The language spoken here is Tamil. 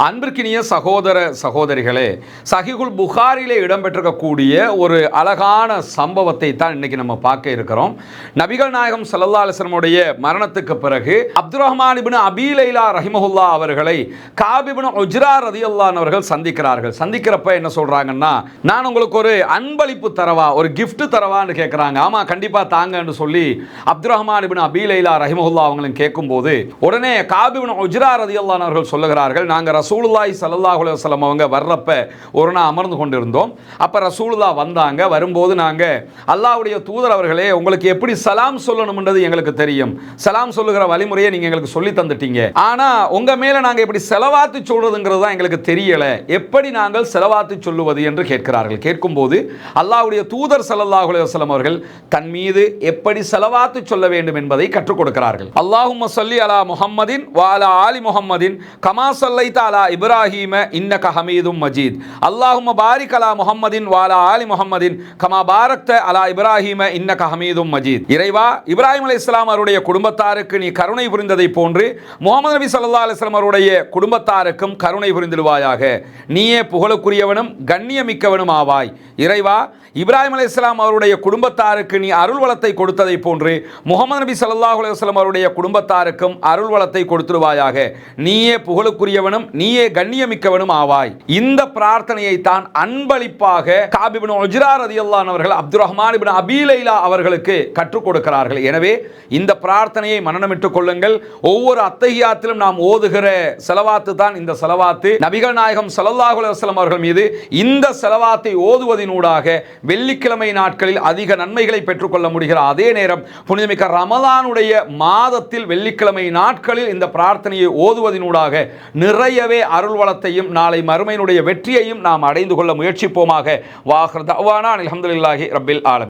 அன்பிற்கினிய சகோதர சகோதரிகளே, சஹீஹுல் புகாரிலே இடம்பெற்றிருக்கக்கூடிய ஒரு அழகான சம்பவத்தை தான் இன்னைக்கு நம்ம பார்க்க இருக்கிறோம். நபிகள் நாயகம் ஸல்லல்லாஹு அலைஹி வஸல்லம் மரணத்துக்கு பிறகு அப்துர்ரஹ்மான் இப்னு அபீ லைலா ரஹிமஹுல்லா அவர்களை காப் இப்னு உஜ்ரா ரலியல்லாஹு அன்ஹு அவர்கள் சந்திக்கிறார்கள். சந்திக்கிறப்ப என்ன சொல்றாங்கன்னா, நான் உங்களுக்கு ஒரு அன்பளிப்பு தரவா, ஒரு கிஃப்ட் தரவான்னு கேட்குறாங்க. ஆமா, கண்டிப்பா தாங்கன்னு சொல்லி அப்துர்ரஹ்மான் இப்னு அபீ லைலா ரஹிமஹுல்லா அவங்களும் கேட்கும்போது உடனே காப் இப்னு உஜ்ரா ரலியல்லாஹு அன்ஹு அவர்கள் சொல்லுகிறார்கள், நாங்கள் ரசூலுல்லாஹி ஸல்லல்லாஹு அலைஹி வஸல்லம் அவங்க வர்றப்ப ஒரு நாள் அமர்ந்து கொண்டிருந்தோம். அப்ப ரசூலுல்லாஹ் வந்தாங்க. வரும்போது நாங்க அல்லாஹ்வுடைய தூதர் அவர்களே, உங்களுக்கு எப்படி சலாம் சொல்லணும்ன்றது எங்களுக்கு தெரியும், சலாம் சொல்லுகிற வழிமுறையை நீங்க எங்களுக்கு சொல்லி தந்துட்டீங்க. ஆனா உங்க மேல நாங்க எப்படி செலவாத்து சொல்றதுங்கிறது தான் எங்களுக்கு தெரியல, எப்படி நாங்கள் செலவாத்து சொல்லுவது என்று கேட்கிறார்கள். கேட்கும்போது அல்லாஹ்வுடைய தூதர் ஸல்லல்லாஹு அலைஹி வஸல்லம் அவர்கள் தன் மீது எப்படி செலவாத்து சொல்ல வேண்டும் என்பதை கற்றுக் கொடுக்கிறார்கள். அல்லாஹும்ம ஸல்லி அலா முஹம்மதின் வ அலா ஆலி முஹம்மதின் கமா ஸல்லைத அலா இப்ராஹீம இன்னக ஹமீதும் மஜீத். அல்லாஹும்ம பாரிக் அலா முஹம்மதின் வ அலா ஆலி முஹம்மதின் கமா பாரக்த அலா இப்ராஹீம இன்னக ஹமீதும் மஜீத். இறைவா, இப்ராஹிம் அலைஹிஸ்ஸலாம் அவருடைய குடும்பத்தாருக்கு நீ கருணை புரிந்ததை போன்று முஹம்மது நபி ஸல்லல்லாஹு அலைஹி வஸல்லம் அவருடைய குடும்பத்தாருக்கும் கருணை புரிந்திடுவாயாக. நீயே புகழுக்குரியவனும் கண்ணியமிக்கவனும் ஆவாய். இறைவா, இப்ராஹிம் அலைஹிஸ்ஸலாம் அவருடைய குடும்பத்தாருக்கு நீ அருள் வளத்தை கொடுத்ததை போன்று முஹம்மது நபி ஸல்லல்லாஹு அலைஹி வஸல்லம் அவருடைய குடும்பத்தாருக்கும் அருள் வளத்தை கொடுத்துடுவாயாக. நீயே புகழுக்குரியவனும் நீயே கண்ணியமிக்கவனும் ஆவாய். இந்த பிரார்த்தனையை தான் அன்பளிப்பாக காப் இப்னு உஜ்ரா ரலியல்லாஹு அன்ஹு அவர்கள் அப்துர்ரஹ்மான் இப்னு அபீ லைலா அவர்களுக்கு கற்றுக் கொடுக்கிறார்கள். எனவே இந்த பிரார்த்தனையை மனனமிட்டுக் கொள்ளுங்கள். ஒவ்வொரு அத்தஹியாத்திலும் நாம் ஓதுகிற செலவாத்து தான் இந்த செலவாத்து. நபிகள் நாயகம் ஸல்லல்லாஹு அலைஹி வஸல்லம் அவர்கள் மீது இந்த செலவாத்தை ஓதுவதினூடாக வெள்ளிக்கிழமை நாட்களில் அதிக நன்மைகளை பெற்றுக்கொள்ள முடிகிற அதே நேரம் புனிதமிக்க ரமலானுடைய மாதத்தில் வெள்ளிக்கிழமை நாட்களில் இந்த பிரார்த்தனையை ஓதுவதினூடாக நிறையவே அருள் வளத்தையும் நாளை மறுமையினுடைய வெற்றியையும் நாம் அடைந்து கொள்ள முயற்சிப்போமாக. வாஹிர் தஅவானா அல்ஹம்துலில்லாஹி ரப்பில் ஆலமீன்.